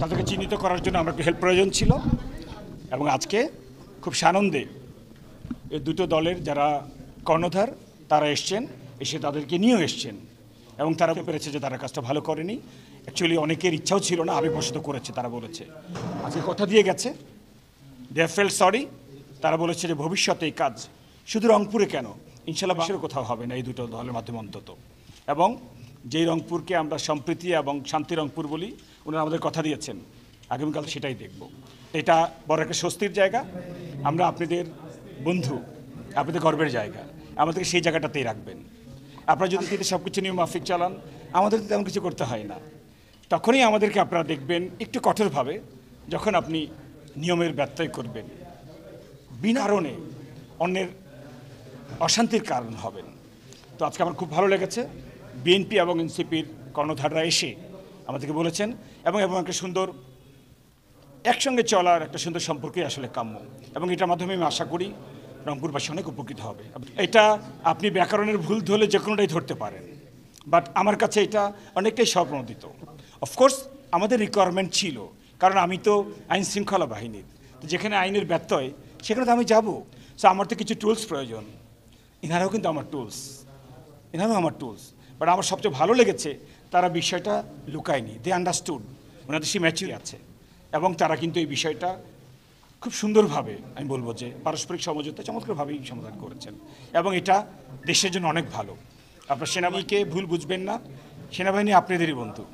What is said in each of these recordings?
তাদেরকে চিহ্নিত করার জন্য আমার একটু হেল্প প্রয়োজন ছিল এবং আজকে খুব সানন্দে এই দুটো দলের যারা কর্ণধার তারা এসছেন, এসে তাদেরকে নিয়েও এসছেন এবং তারা পেরেছে যে তারা কাজটা ভালো করেনি। অ্যাকচুয়ালি অনেকের ইচ্ছাও ছিল না, আবেগবশত করেছে। তারা বলেছে আজকে কথা দিয়ে গেছে, দে ফেল সরি। তারা বলেছে যে ভবিষ্যতে এই কাজ শুধু রংপুরে কেন, ইনশাল্লাহ বাসের কোথাও হবে না এই দুটো দলের মাধ্যমে অন্তত। এবং যেই রংপুরকে আমরা সম্প্রীতি এবং শান্তি রংপুর বলি, ওনারা আমাদের কথা দিয়েছেন আগামীকাল সেটাই দেখব। এটা বড় একটা স্বস্তির জায়গা। আমরা আপনাদের বন্ধু, আপনাদের গর্বের জায়গা, আমাদেরকে সেই জায়গাটাতেই রাখবেন। আপনারা যদি সব কিছু নিয়ম মাফিক চালান, আমাদের তেমন কিছু করতে হয় না। তখনই আমাদেরকে আপনারা দেখবেন একটু কঠোরভাবে, যখন আপনি নিয়মের ব্যত্যয় করবেন, বিনা কারণে অন্যের অশান্তির কারণ হবেন। তো আজকে আমার খুব ভালো লেগেছে বিএনপি এবং এনসিপির কর্ণধাররা এসে আমাদেরকে বলেছেন এবং একটা সুন্দর একসঙ্গে চলার একটা সুন্দর সম্পর্কই আসলে কাম্য। এবং এটার মাধ্যমে আমি আশা করি রংপুরবাসী অনেক উপকৃত হবে। এটা আপনি ব্যাকরণের ভুল ধরলে যে কোনোটাই ধরতে পারেন, বাট আমার কাছে এটা অনেকটাই স্বপ্রণোদিত। অফকোর্স আমাদের রিকোয়ারমেন্ট ছিল, কারণ আমি তো আইন শৃঙ্খলা বাহিনীর, তো যেখানে আইনের ব্যত্যয় সেখানে তো আমি যাবো। সো আমার তো কিছু টুলস প্রয়োজন, এনারাও কিন্তু আমার টুলস, বাট আমার সবচেয়ে ভালো লেগেছে তারা বিষয়টা লুকায়নি, দে আন্ডারস্টুড, ওনাদের সেই ম্যাচুরি আছে এবং তারা কিন্তু এই বিষয়টা খুব সুন্দরভাবে, আমি বলবো যে পারস্পরিক সমঝোতা চমৎকারভাবেই সমাধান করেছেন এবং এটা দেশের জন্য অনেক ভালো। আপনার সেনাবাহিনীকে ভুল বুঝবেন না, সেনাবাহিনী আপনাদেরই বন্ধু।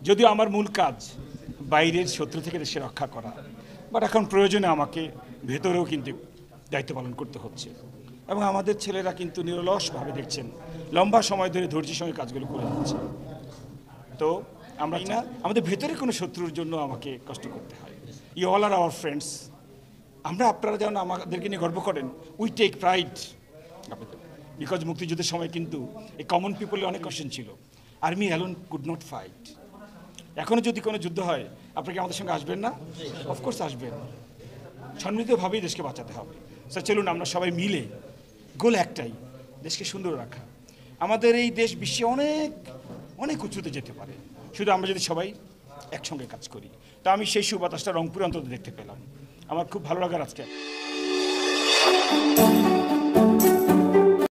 যদিও আমার মূল কাজ বাইরের শত্রু থেকে দেশে রক্ষা করা, বাট এখন প্রয়োজনে আমাকে ভেতরেও কিন্তু দায়িত্ব পালন করতে হচ্ছে এবং আমাদের ছেলেরা কিন্তু নিরলসভাবে দেখছেন লম্বা সময় ধরে ধৈর্যের সঙ্গে কাজগুলো করে যাচ্ছে। তো আমরা না আমাদের ভেতরে কোনো শত্রুর জন্য আমাকে কষ্ট করতে হয়। You all are our friends. আমরা আপনারা যেন আমাদেরকে নিয়ে গর্ব করেন, উই টেক প্রাইড। বিকজ মুক্তিযুদ্ধের সময় কিন্তু এই কমন পিপলের অনেক কোশ্চেন ছিল, army alone could not fight. এখনও যদি কোনো যুদ্ধ হয় আপনাকে আমাদের সঙ্গে আসবেন না? অফকোর্স আসবেন। সম্মিলিতভাবেই দেশকে বাঁচাতে হবে। স্যার চলুন আমরা সবাই মিলে, গোল একটাই, দেশকে সুন্দর রাখা। আমাদের এই দেশ বিশ্বে অনেক অনেক উঁচুতে যেতে পারে শুধু আমরা যদি সবাই একসঙ্গে কাজ করি। তো আমি সেই সুবাতাসটা রংপুরে অন্তত দেখতে পেলাম, আমার খুব ভালো লাগার আজকে।